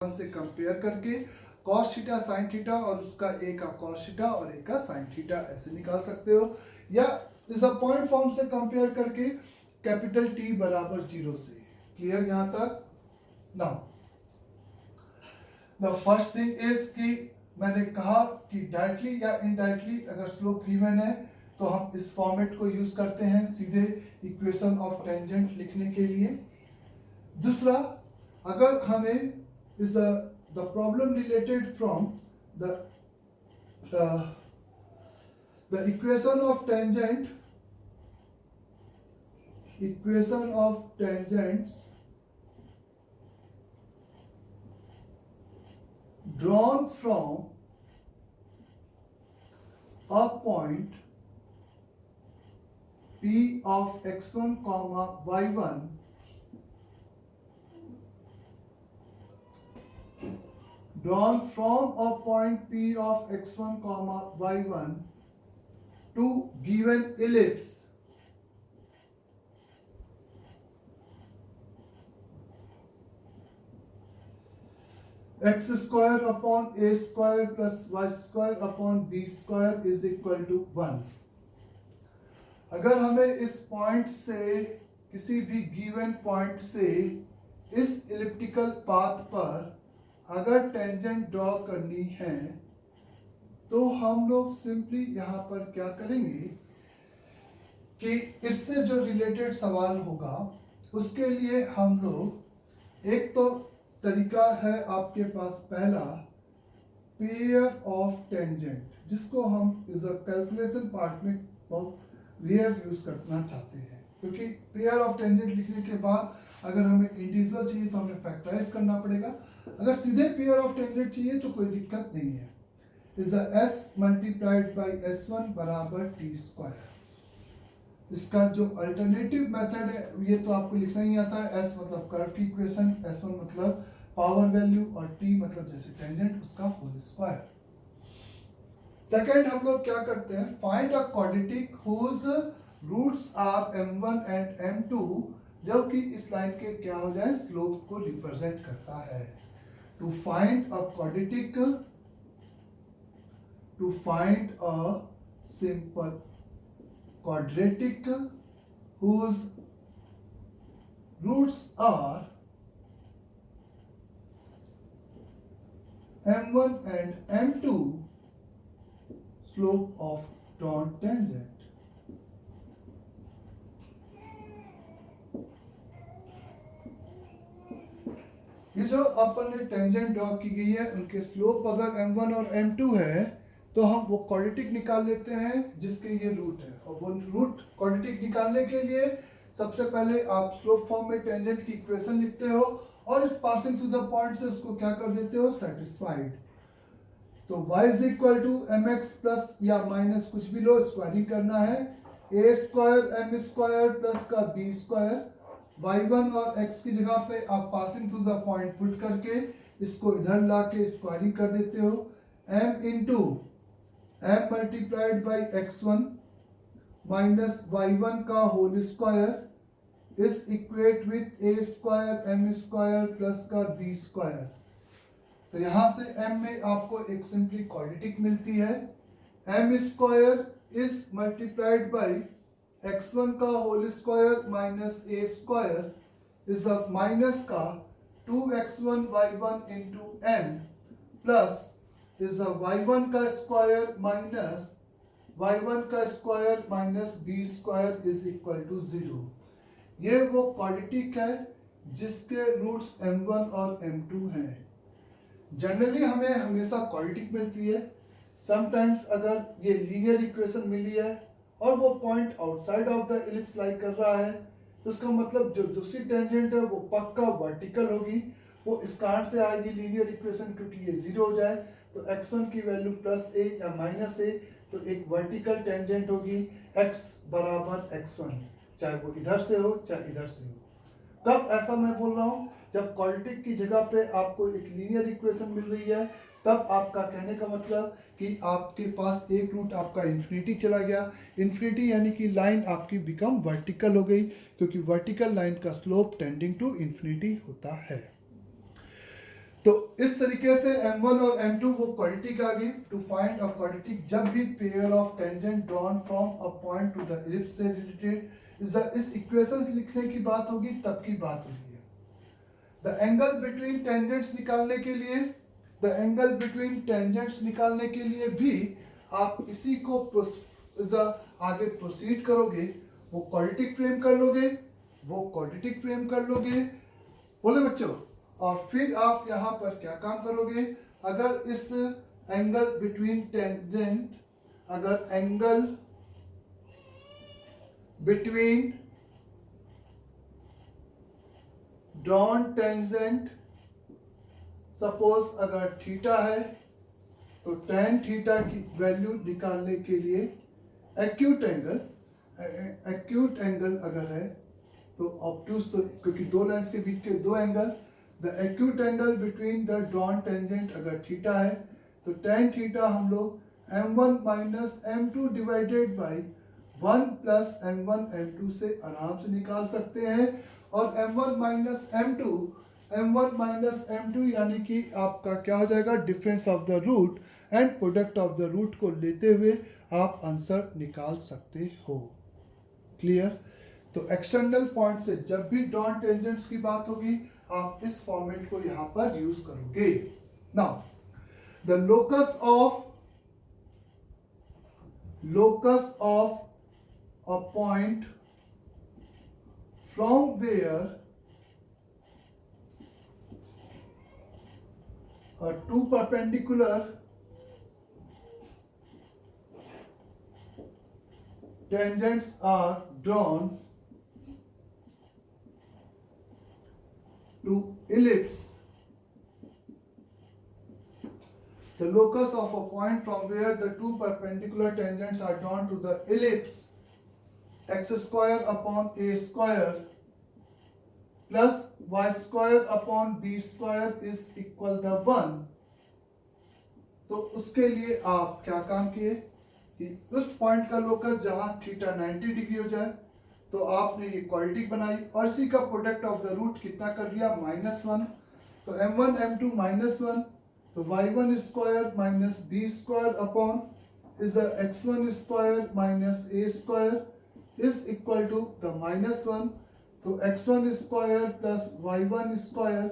से कंपेयर करके cos theta sin theta और उसका a का cos थीटा और a का sin थीटा ऐसे निकाल सकते हो, या इस पॉइंट फॉर्म से कंपेयर करके कैपिटल T बराबर 0 से। क्लियर यहाँ तक? Now the first thing is कि मैंने कहा कि डायरेक्टली या इनडायरेक्टली अगर स्लोप गिवन है तो हम इस फॉर्मेट को यूज करते हैं सीधे इक्वेशन ऑफ टेंजेंट लिखने के लिए। दूसरा, अगर हमें is the problem related from the equation of tangents drawn from a point P of x1 comma y1 drawn from a point P of x1 comma y1 to given ellipse x square upon a square plus y square upon b square is equal to 1। अगर हमें इस point से किसी भी given point से इस elliptical path पर अगर टेंजेंट ड्रॉ करनी है तो हम लोग सिंपली यहाँ पर क्या करेंगे कि इससे जो रिलेटेड सवाल होगा उसके लिए हम लोग एक तो तरीका है आपके पास पहला पेयर ऑफ टेंजेंट, जिसको हम इस कैलकुलेशन पार्ट में बहुत रेयर यूज करना चाहते हैं, क्योंकि पेयर ऑफ टेंजेंट लिखने के बाद अगर हमें इंटीजर चाहिए तो हमें फैक्टराइज करना पड़ेगा। अगर सीधे पेयर ऑफ टेंजेंट चाहिए तो कोई दिक्कत नहीं है। Is the s multiplied by s1 बराबर t स्क्वायर। इसका जो अल्टरनेटिव मेथड है ये तो आपको लिखना ही आता है। s मतलब कर्व की इक्वेशन, s1 मतलब पावर वैल्यू और t मतलब जैसे टेंजेंट उसका होल स्क्वायर। सेकेंड हम लोग क्या करते हैं, find a quadratic whose roots are m1 and m2, जबकि इस लाइन के क्या हो जाए स्लोप को रिप्रेजेंट करता है। To find a quadratic, to find a simple quadratic whose roots are m1 and m2, slope of drawn tangent। ये जो अपन ने टेंजेंट ड्रॉ की गई है उनके स्लोप अगर m1 और m2 है तो हम वो क्वाड्रेटिक निकाल लेते हैं जिसके ये रूट है, और वो रूट क्वाड्रेटिक निकालने के लिए सबसे पहले आप स्लोप फॉर्म में टेंजेंट की इक्वेशन लिखते हो और इस पासिंग टू द पॉइंट से उसको क्या कर देते हो सेटिस्फाइड। तो y is equal to M X plus या माइनस कुछ भी लो, स्क्वायरिंग करना है, A square M square plus का बी स्क्वायर, y1 और x की जगह पे आप passing to the point put करके इसको इधर ला के स्क्वायरिंग कर देते हो, m into m multiplied by x1 minus y1 का whole square is equate with a square m square plus का b स्क्वायर। तो यहां से m में आपको एक सिंपली क्वाड्रेटिक मिलती है, m square is multiplied by x1 का whole square minus a square is minus का 2x1 y1 into m plus is y1 का स्क्वायर माइनस y1 का square minus b square is equal to 0। ये वो quadratic है जिसके roots m1 और m2 हैं। जनरली हमें हमेशा क्वाड्रेटिक मिलती है, समटाइम्स अगर ये लीनियर इक्वेशन मिली है और वो point outside of the ellipse lie कर रहा है तो इसका मतलब जो दूसरी टेंजेंट है वो पक्का वर्टिकल होगी, वो स्कार्ट से आएगी लीनियर इक्वेशन, क्योंकि ये 0 हो जाए तो x1 की वैल्यू प्लस a या माइनस a, तो एक वर्टिकल टेंजेंट होगी x बराबर x1, चाहे वो इधर से हो चाहे इधर से हो। कब ऐसा मैं बोल रहा हूँ, जब क्वाड्रेटिक की जगह पे आपको एक लीनियर इक्वेशन मिल रही है तब आपका कहने का मतलब कि आपके पास एक रूट आपका इन्फिनिटी चला गया, इन्फिनिटी यानी कि लाइन आपकी बिकम वर्टिकल हो गई, क्योंकि वर्टिकल लाइन का स्लोप टेंडिंग टू इन्फिनिटी होता है। तो इस तरीके से m1 और m2 वो क्वाड्रेटिक आ गई। टू फाइंड अ क्वाड्रेटिक, जब भी pair of tangent drawn from a point two the ellipse से रिलेटेड इस इक्वेशंस लिखने की बात होगी, तब की बात होगी। द एंगल बिटवीन टेंजेंट्स निकालने के लिए, द एंगल बिटवीन टेंजेंट्स निकालने के लिए भी आप इसी को आगे प्रोसीड करोगे। वो क्वाड्रेटिक फ्रेम कर लोगे, वो क्वाड्रेटिक फ्रेम कर लोगे, बोले बच्चों। और फिर आप यहाँ पर क्या काम करोगे, अगर इस एंगल बिटवीन टेंजेंट, अगर angle between drawn tangent suppose अगर थीटा है, तो टेन थीटा की वैल्यू निकालने के लिए एक्यूट एंगल अगर है तो ऑब्टूस, तो क्योंकि दो लाइंस के बीच के दो angle, the acute angle between the drawn tangent अगर थीटा है तो टेन थीटा हम लोग m1 minus m2 divided by 1 plus m1 m2 से आराम से निकाल सकते हैं। और m1 माइनस m2 यानी कि आपका क्या हो जाएगा, difference of the root and product of the root को लेते हुए आप आंसर निकाल सकते हो। क्लियर? तो एक्सटर्नल पॉइंट से जब भी ड्रॉन टेंजेंट्स की बात होगी, आप इस फॉर्मेट को यहां पर यूज करोगे। Now the locus of a point from where two perpendicular tangents are drawn to ellipse. The locus of a point from where the two perpendicular tangents are drawn to the ellipse x square upon a square plus y square upon b square is equal the 1। तो उसके लिए आप क्या काम किए कि उस point का लोकस जहां थीटा 90 डिग्री हो जाए, तो आपने ये क्वाड्रेटिक बनाई और इसी का प्रोडक्ट ऑफ द रूट कितना कर दिया, -1। तो m1 m2 -1, तो y1 square minus B square upon is x1 square minus A square is equal to the -1। तो x1 square plus y1 square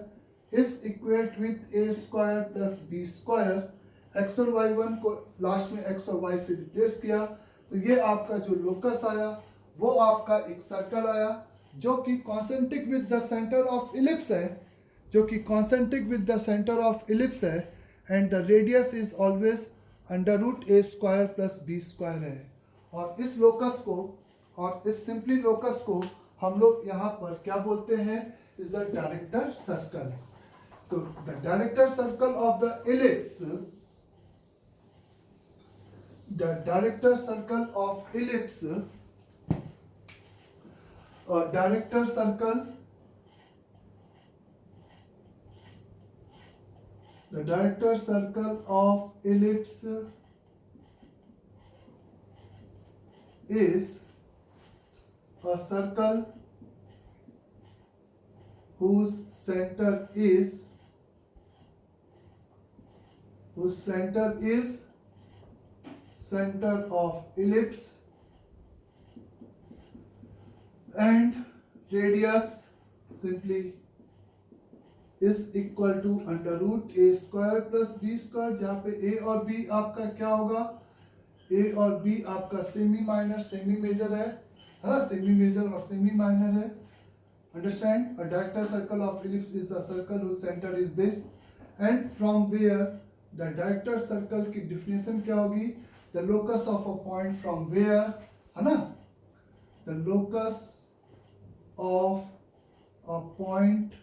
is equate with a square plus b square. x और y1 को last में x और y से replace किया, तो ये आपका जो लोकस आया वो आपका एक सर्कल आया जो कि concentric with the centre of ellipse है, and the radius is always under root A square plus B square है। और इस लोकस को, और इस सिंपली लोकस को हम लोग यहाँ पर क्या बोलते हैं, इज द डायरेक्टर सर्कल। तो the director circle of the ellipse, director circle of ellipse is a circle whose center is center of ellipse and radius simply is equal to under root a square plus b square, जहाँ पे a और b आपका क्या होगा, a और b आपका semi minor semi major है ना, सेमी मेजर और सेमी माइनर है। Understand? A diameter circle of ellipse is a circle whose center is this, and from where the diameter circle की definition क्या होगी, the locus of a point from where, है ना, the locus of a point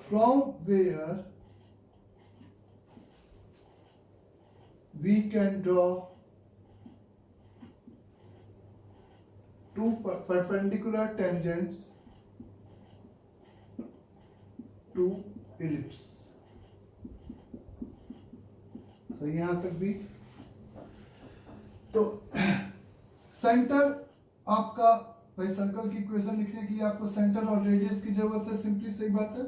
from where we can draw two perpendicular tangents to ellipse। सही यहां तक भी। तो सेंटर आपका, भाई सर्कल की इक्वेशन लिखने के लिए आपको सेंटर और रेडियस की जरूरत है, सिंपली सही बात है।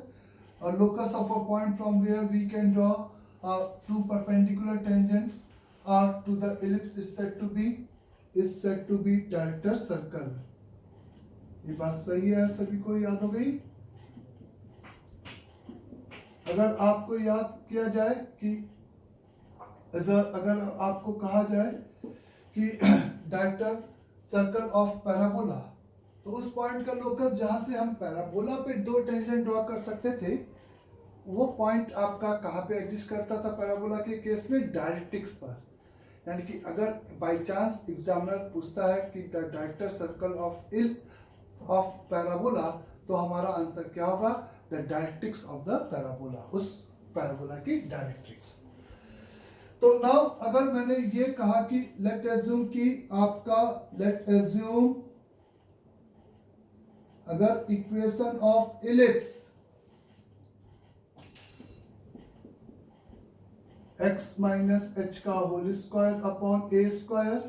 or locus of a point from where we can draw two perpendicular tangents to the ellipse is said to be director circle. ये बात सही है, सभी को याद हो गई? अगर आपको याद किया जाए कि अगर आपको कहा जाए कि डायरेक्टर सर्कल ऑफ पैराबोला, तो उस पॉइंट का लोकस जहां से हम पैराबोला पे दो टेंजेंट ड्रॉ कर सकते थे, वो पॉइंट आपका कहाँ पे एग्जिस्ट करता था पैराबोला के केस में? डायरेक्ट्रिक्स पर। यानी कि अगर बाय चांस एग्जामिनर पूछता है कि the director circle of parabola, तो हमारा आंसर क्या होगा? The directrix of the parabola, उस पैराबोला की डायरेक्ट्रिक्स। तो नाउ अगर मैंने ये कहा कि लेट एज्यूम अगर equation of ellipse x minus H का whole square upon A square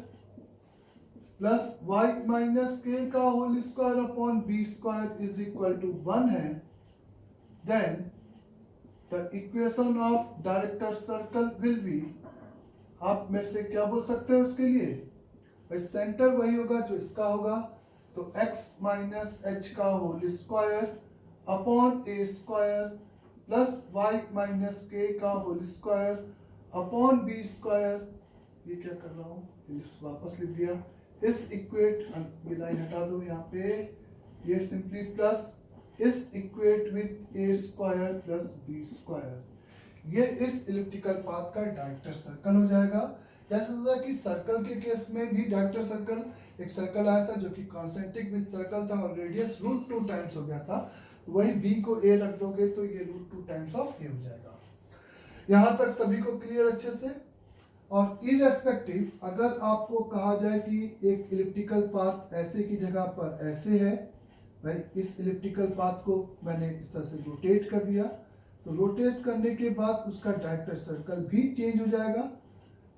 plus y minus K का whole square upon B square is equal to 1 है, then the equation of director circle will be, आप मेरे से क्या बोल सकते हो इसके लिए? भाई सेंटर वही होगा जो इसका होगा, तो x माइनस एच का whole square upon A square plus y minus K का whole square upon B square. ये क्या कर रहा हूँ, इलिप्स वापस लिख दिया। इस इक्वेट, ये लाइन हटा दो यहाँ पे, ये simply plus is equate with A square plus B square. ये इस इलिप्टिकल पाथ का डायरेक्टर सर्कल हो जाएगा। जैसे होता कि सर्कल के केस में भी डायरेक्टर सर्कल, एक सर्कल आया था जो कि कॉन्सेंट्रिक विद सर्कल था और रेडियस √2 टाइम्स हो गया था, वही बी को ए रख दोगे तो ये √2 टाइम्स ऑफ ए हो जाएगा। यहाँ तक सभी को क्लियर अच्छे से? और इररेस्पेक्टिव अगर आपको कहा जाए कि एक इलिप्टिकल पाथ ऐसे की जगह पर ऐसे है, भाई इस इलिप्टिकल पाथ को मैंने इस तरह से रोटेट कर दिया, तो रोटेट करने के बाद उसका डायरेक्टर सर्कल भी चेंज हो जाएगा।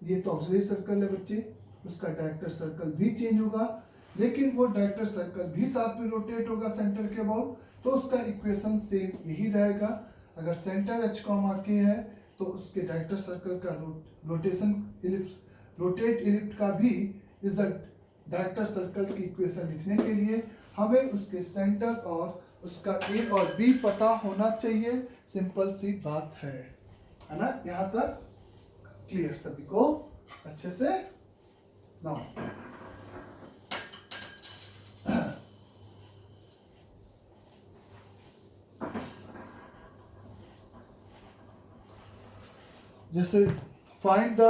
ये तो ऑक्सिलरी सर्कल है बच्चे, उसका डायरेक्टर सर्कल भी चेंज होगा, लेकिन वो डायरेक्टर सर्कल भी साथ में रोटेट होगा सेंटर के अबाउट, तो उसका इक्वेशन सेम यही रहेगा। अगर सेंटर एच कॉमा के है तो उसके डायरेक्टर सर्कल का रोटेशन इलिप्स, रोटेट इलिप्ट का भी इस डायरेक्टर सर्कल की इक्वेशन लिखने के लिए हमें उसके सेंटर और उसका ए और बी पता होना चाहिए। सिंपल सी बात है ना? यहाँ तक क्लियर सभी को अच्छे से? नाउ जैसे find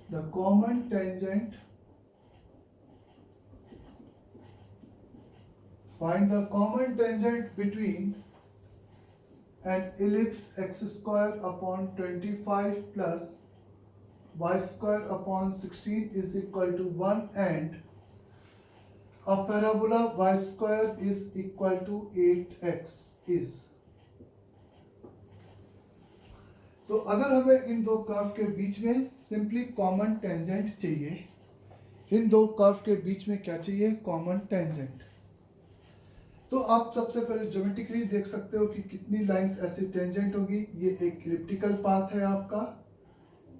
the common tangent, find the common tangent between an ellipse x square upon 25 plus y square upon 16 is equal to 1 and a parabola y square is equal to 8x is। तो अगर हमें इन दो curve के बीच में simply common tangent चाहिए, इन दो curve के बीच में क्या चाहिए? Common tangent. तो आप सबसे पहले ज्योमेट्रिकली देख सकते हो कि कितनी लाइंस ऐसी टेंजेंट होगी। ये एक इलिप्टिकल पाथ है आपका,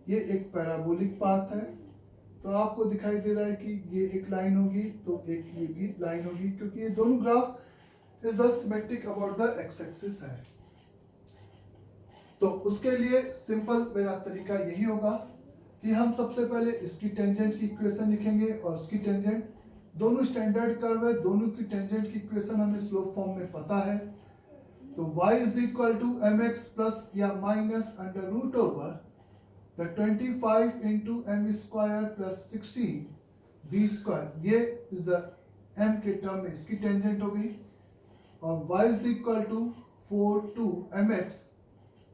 ये एक पैराबोलिक पाथ है, तो आपको दिखाई दे रहा है कि ये एक लाइन होगी तो एक ये भी लाइन होगी, क्योंकि ये दोनों graph is symmetric about the x axis है। तो उसके लिए सिंपल मेरा तरीका यही होगा कि हम सबसे पहले इसकी टेंजेंट की इक्वेशन लिखेंगे और उसकी टेंजेंट, दोनों स्टैंडर्ड कर्व है, दोनों की टेंजेंट की इक्वेशन हमें स्लोप फॉर्म में पता है। तो y is equal to mx plus या minus under root over the 25 into M square plus 16 B square, ये इज द m के टर्म में इसकी टेंजेंट हो गई, और y is equal to 4 to mx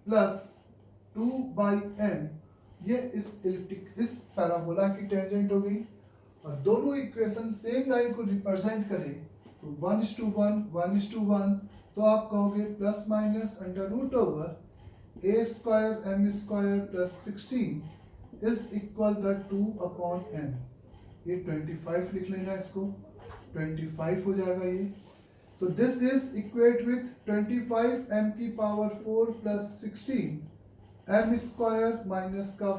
plus 2 by m, ये इस पैराबोला की टेंजेंट हो गई। और दोनों इक्वेशन सेम लाइन को रिप्रेजेंट करें तो 1:1 1:1, तो आप कहोगे plus minus under root over a square m square plus 16 is equal the 2/m। ये 25 लिख लेना, इसको 25 हो जाएगा ये। तो this is equate with 25 m की power 4 plus 16 m square minus का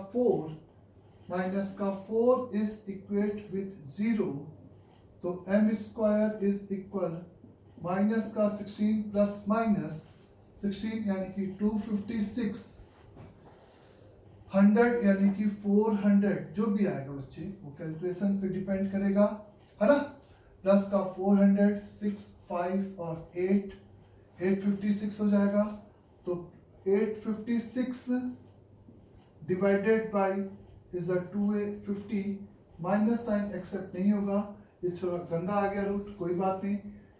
4 इज इक्वेट विथ 0। तो m square is equal minus का 16 प्लस माइनस 16 यानी कि 256, 100 यानी कि 400, जो भी आएगा बच्चे वो कैलकुलेशन पे डिपेंड करेगा, है ना। प्लस का 400, 6, 5 और 8, 856 हो जाएगा। तो 856 divided by is a 250, minus sign accept नहीं होगा, ये थोड़ा गंदा आ गया रूट, कोई बात नहीं।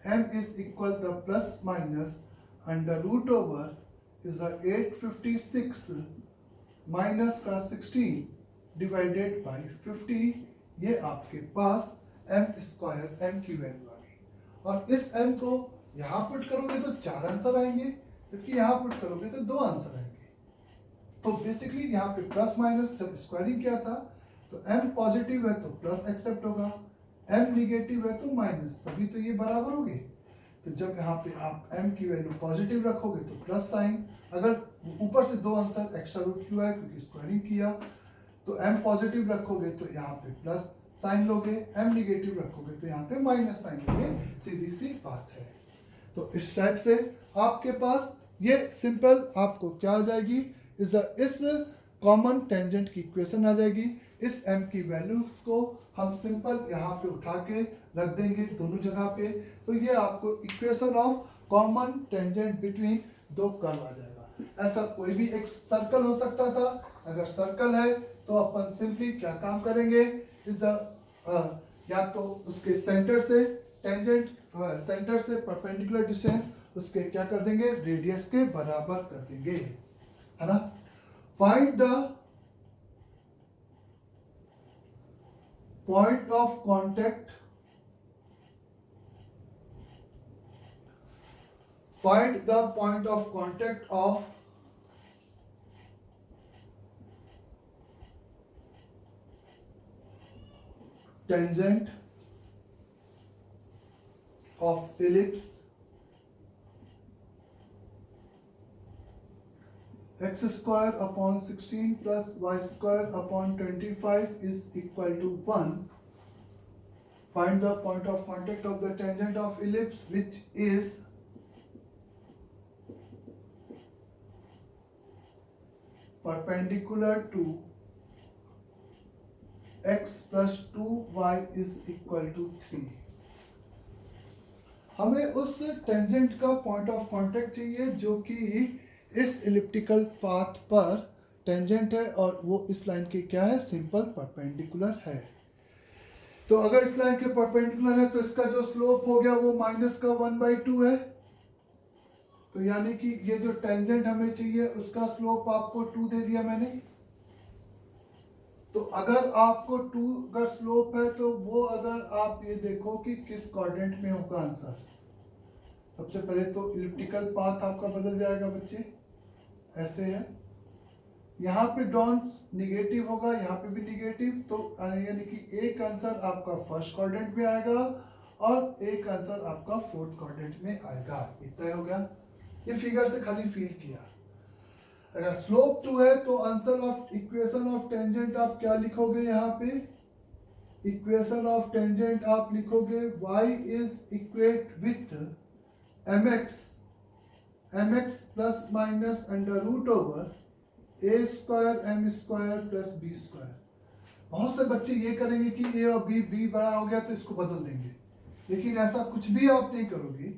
m is equal the plus minus under root over is a 856 minus का 16 डिवाइडेड बाई 50, ये आपके पास m स्क्वायर m की वैल्यू आ गई। और इस m को यहाँ पुट करोगे तो 4 आंसर आएंगे, जबकि यहाँ पुट करोगे तो 2 आंसर आएंगे। तो बेसिकली यहाँ पे प्लस माइनस जब स्क्वायरिंग किया था तो m पॉजिटिव है तो प्लस एक्सेप्ट होगा, m निगेटिव है तो माइनस, तभी तो ये बराबर हो गए। तो जब यहाँ पे आप m की वैल्यू पॉजिटिव रखोगे तो प्लस साइन, अगर ऊपर से 2 आंसर एक्स्ट्रा रूट क्यों है क्योंकि स्क्वायरिंग किया, तो m पॉजिटिव रखोगे तो यहाँ पे प्लस साइन लोगे, m निगेटिव रखोगे तो यहाँ पे माइनस साइन लोगे, सीधी सी बात है। तो इस टाइप से आपके पास ये सिंपल आपको क्या आ जाएगी, इस कॉमन टेंजेंट की इक्वेशन आ जाएगी। इस m की वैल्यूज को हम सिंपल यहाँ पे उठा के रख देंगे दोनों जगह पे, तो ये आपको equation of common tangent between दो कर्व आ जाएगा। ऐसा कोई भी एक सर्कल हो सकता था, अगर सर्कल है तो अपन सिंपली क्या काम करेंगे, या तो उसके सेंटर से टेंजेंट, सेंटर से परपेंडिकुलर डिस्टेंस उसके क्या कर देंगे, रेडियस के बराबर कर देंगे, है ना। Find the point of contact, find the point of contact of tangent of ellipse x square upon 16 plus y square upon 25 is equal to 1. Find the point of contact of the tangent of ellipse which is perpendicular to x plus 2y is equal to 3. हमें उस tangent का point of contact चाहिए जो कि इस elliptical path पर tangent है और वो इस लाइन के क्या है, सिंपल परपेंडिकुलर है। तो अगर इस लाइन के परपेंडिकुलर है तो इसका जो स्लोप हो गया वो माइनस का 1/2 है। तो यानी कि ये जो टेंजेंट हमें चाहिए उसका स्लोप आपको 2 दे दिया मैंने। तो अगर आपको 2 अगर स्लोप है तो वो अगर आप ये देखो कि किस कोऑर्डिनेट में होगा आंसर। सबसे पहले तो इलिप्टिकल पाथ आपका बदल जाएगा बच्चे, ऐसे है, यहाँ पे डॉन निगेटिव होगा, यहाँ पे भी निगेटिव, तो यानी कि एक आंसर आपका फर्स्ट क्वाड्रेंट में आएगा और एक आंसर आपका फोर्थ क्वाड्रेंट में आएगा। इतना हो गया, ये फिगर से खाली फील किया। अगर स्लोप 2 है तो answer of equation of tangent आप क्या लिखोगे, यहाँ पे इक्वेशन ऑफ टेंजेंट आप लिखोगे y is equate with mx plus minus under root over A square M square plus B square. बहुत से बच्चे ये करेंगे कि ए और बी बड़ा हो गया तो इसको बदल देंगे, लेकिन ऐसा कुछ भी आप नहीं करोगे।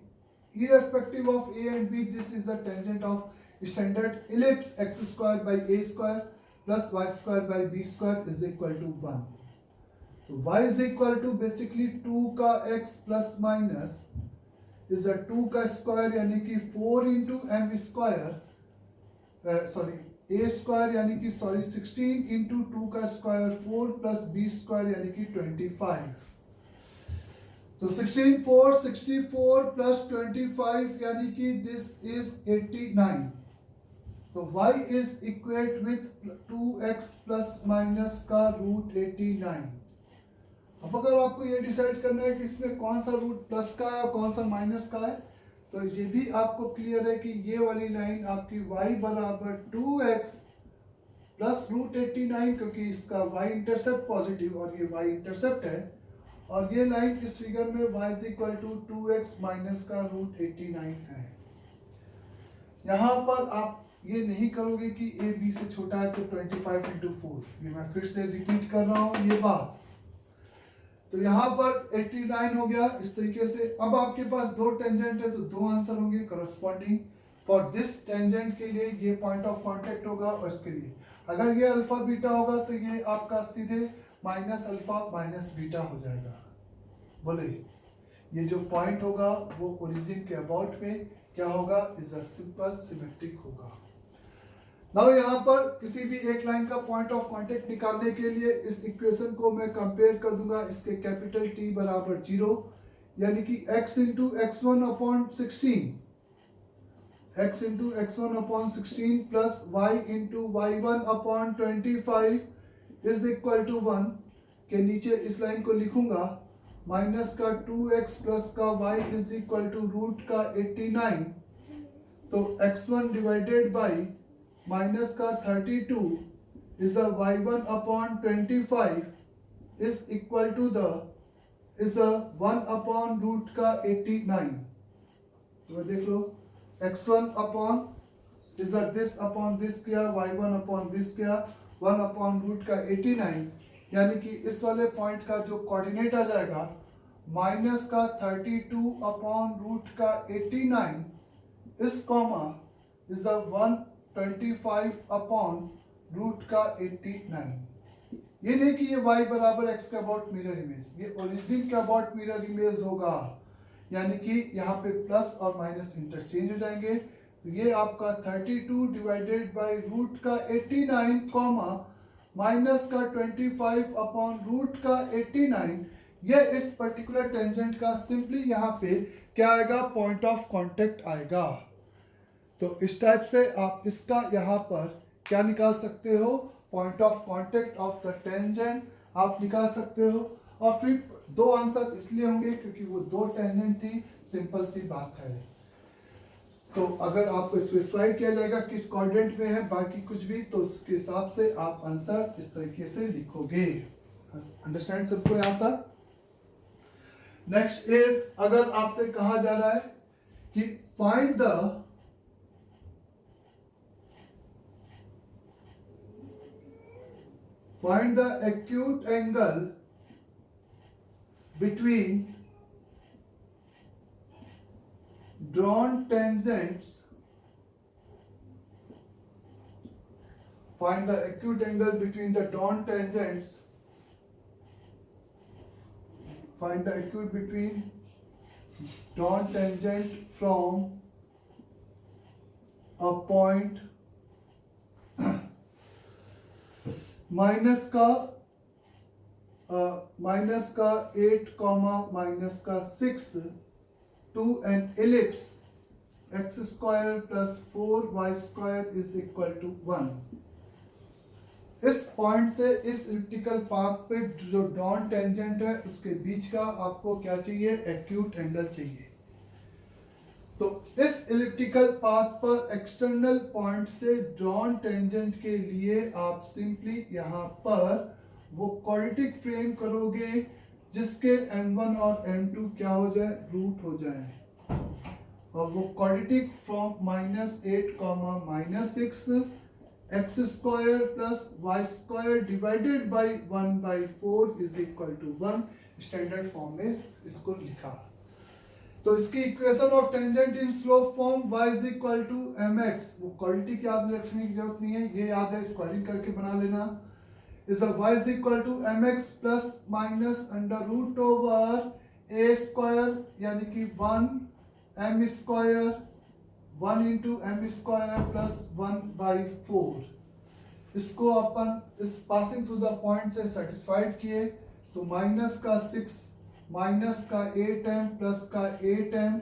irrespective of a and b, this is a tangent of standard ellipse x square by a square plus y square by b square is equal to 1. तो y is equal to basically 2 का x plus minus is a 2 का square यानी कि 4 into m square, a square यानी कि 16 into 2 का square 4 plus b square यानी कि 25। तो 64 plus 25 यानी कि दिस इज 89। तो y is equate with 2x plus minus का रूट 89। अब अगर आपको ये डिसाइड करना है कि इसमें कौन सा रूट प्लस का है और कौन सा माइनस का है, तो ये भी आपको क्लियर है कि ये वाली लाइन आपकी y बराबर 2x प्लस रूट 89, क्योंकि इसका y इंटरसेप्ट पॉजिटिव और ये y इंटरसेप्ट है, और ये लाइन इस फिगर में y is equal to 2x minus का रूट 89 है। यहाँ पर आप ये नहीं करोगे कि a b से छोटा है तो 25 इंटू 4, ये मैं फिर से रिपीट कर रहा हूँ ये बात। तो यहाँ पर 89 हो गया इस तरीके से। अब आपके पास दो टेंजेंट है तो दो आंसर होंगे करस्पॉन्डिंग। फॉर दिस टेंजेंट के लिए ये पॉइंट ऑफ कांटेक्ट होगा, और इसके लिए अगर ये अल्फा बीटा होगा तो ये आपका सीधे माइनस अल्फा माइनस बीटा हो जाएगा। बोले ये जो पॉइंट होगा वो ओरिजिन के अबाउट में क्या होगा, इज अ सिंपल सिमेट्रिक होगा। नाउ यहाँ पर किसी भी एक लाइन का पॉइंट ऑफ कांटेक्ट निकालने के लिए इस इक्वेशन को मैं कंपेयर कर दूंगा इसके कैपिटल T बराबर 0, यानी कि x into x1 upon 16, x into x1 upon 16 plus y into y1 upon 25 is equal to 1 के नीचे इस लाइन को लिखूंगा माइनस का 2x प्लस का y is equal to root का 89, तो x1 डिवाइडेड बाई माइनस का 32 is a y1 upon 25 is equal to the is a 1 upon root का 89। तो देख लो x1 upon is a this upon this किया, y1 अपॉन दिस किया, 1 upon root का 89, यानी कि इस वाले पॉइंट का जो कोऑर्डिनेट आ जाएगा माइनस का 32 अपॉन रूट का 89 इस comma is a 125 upon root का 89। ये नहीं कि ये y बराबर x का अबाउट मिरर इमेज, ये ओरिजिन का अबाउट मिरर इमेज होगा, यानी कि यहाँ पे प्लस और माइनस इंटरचेंज हो जाएंगे। तो ये आपका 32 डिवाइडेड बाय रूट का 89 कॉमा माइनस का 25 अपॉन रूट का 89, ये इस पर्टिकुलर टेंजेंट का सिंपली यहाँ पे क्या आएगा, पॉइंट ऑफ कांटेक्ट आएगा। तो इस टाइप से आप इसका यहाँ पर क्या निकाल सकते हो, point of contact of the tangent आप निकाल सकते हो। और फिर दो आंसर इसलिए होंगे क्योंकि वो दो टेंजेंट थी, सिंपल सी बात है। तो अगर आपको स्पेसिफाई किया जाएगा किस कोऑर्डिनेट में है बाकी कुछ भी, तो उसके हिसाब से आप आंसर इस तरीके से लिखोगे। अंडरस्टैंड सबको यहाँ तक? नेक्स्ट इज, अगर आपसे कहा जा रहा है कि find the acute angle between drawn tangents, find the acute angle between the drawn tangents, find the acute between drawn tangent from a point minus का 8 कॉमा माइनस का 6 to an ellipse x square plus 4y square is equal to 1। इस point से इस elliptical path पे जो drawn tangent है उसके बीच का आपको क्या चाहिए, एक्यूट एंगल चाहिए। तो इस इलिप्टिकल पाथ पर एक्सटर्नल पॉइंट से ड्रॉन टेंजेंट के लिए आप सिंपली यहाँ पर वो क्वाड्रेटिक फ्रेम करोगे जिसके m1 और m2 क्या हो जाए, रूट हो जाए, और वो quadratic from -8 comma -6 x square plus y square divided by 1/4 is equal to 1, standard form में इसको लिखा। तो इसकी equation of tangent in slope form y is equal to mx, वो क्वाड्रेटिक याद रखने की जरूरत नहीं है, ये याद है, स्क्वायरिंग करके बना लेना। Is y is equal to mx plus minus under root over a square, यानी कि 1 m square 1 into m square plus 1/4। इसको अपन इस पासिंग टू द पॉइंट से सेटिस्फाइड किए, तो माइनस का 6 माइनस का 8m प्लस का 8m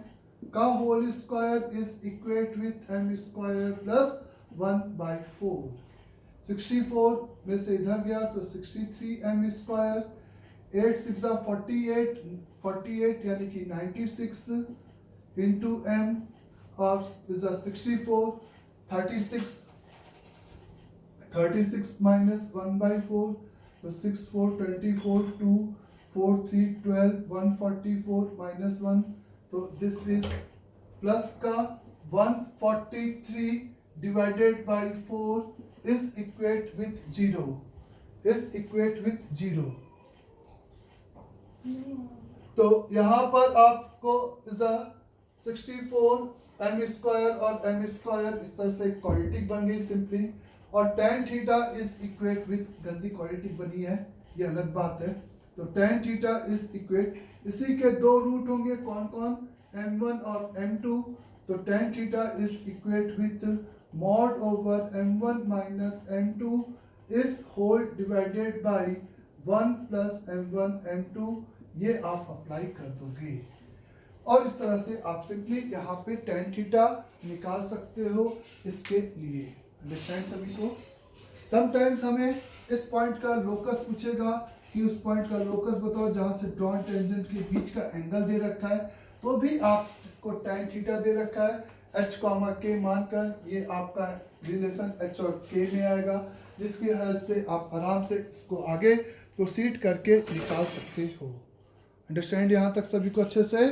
का whole square is equate with m square plus 1/4। 64 में से इधर गया तो 63m²। 8 6 48, 48 यानी कि 96 इंटू m और इज 64। 36 माइनस 1/4 तो 6 4 24 2 4 3 12 144 माइनस 1 तो दिस इज प्लस का 143 divided by 4 is equate with 0 तो यहाँ पर आपको इज 64m² और m² इस तरह से क्वाड्रेटिक बन गई सिंपली, और tan theta is equate with गंदी क्वाड्रेटिक बनी है, ये अलग बात है। तो tan थीटा इज इक्वेट, इसी के दो रूट होंगे कौन कौन, m1 और m2, तो tan theta is equate with mod over m1 minus m2 is whole divided by 1 plus m1 m2, ये आप अप्लाई कर दोगे और इस तरह से आप सिंपली यहाँ पे tan थीटा निकाल सकते हो इसके लिए। अंडरस्टैंड सभी को। समटाइम्स हमें इस पॉइंट का लोकस पूछेगा कि उस पॉइंट का लोकस बताओ जहाँ से ड्रॉन टेंजेंट के बीच का एंगल दे रखा है, तो भी आपको tan थीटा दे रखा है h, k मानकर, ये आपका रिलेशन h और k में आएगा, जिसकी हेल्प से आप आराम से इसको आगे प्रोसीड करके निकाल सकते हो। अंडरस्टैंड यहाँ तक सभी को अच्छे से।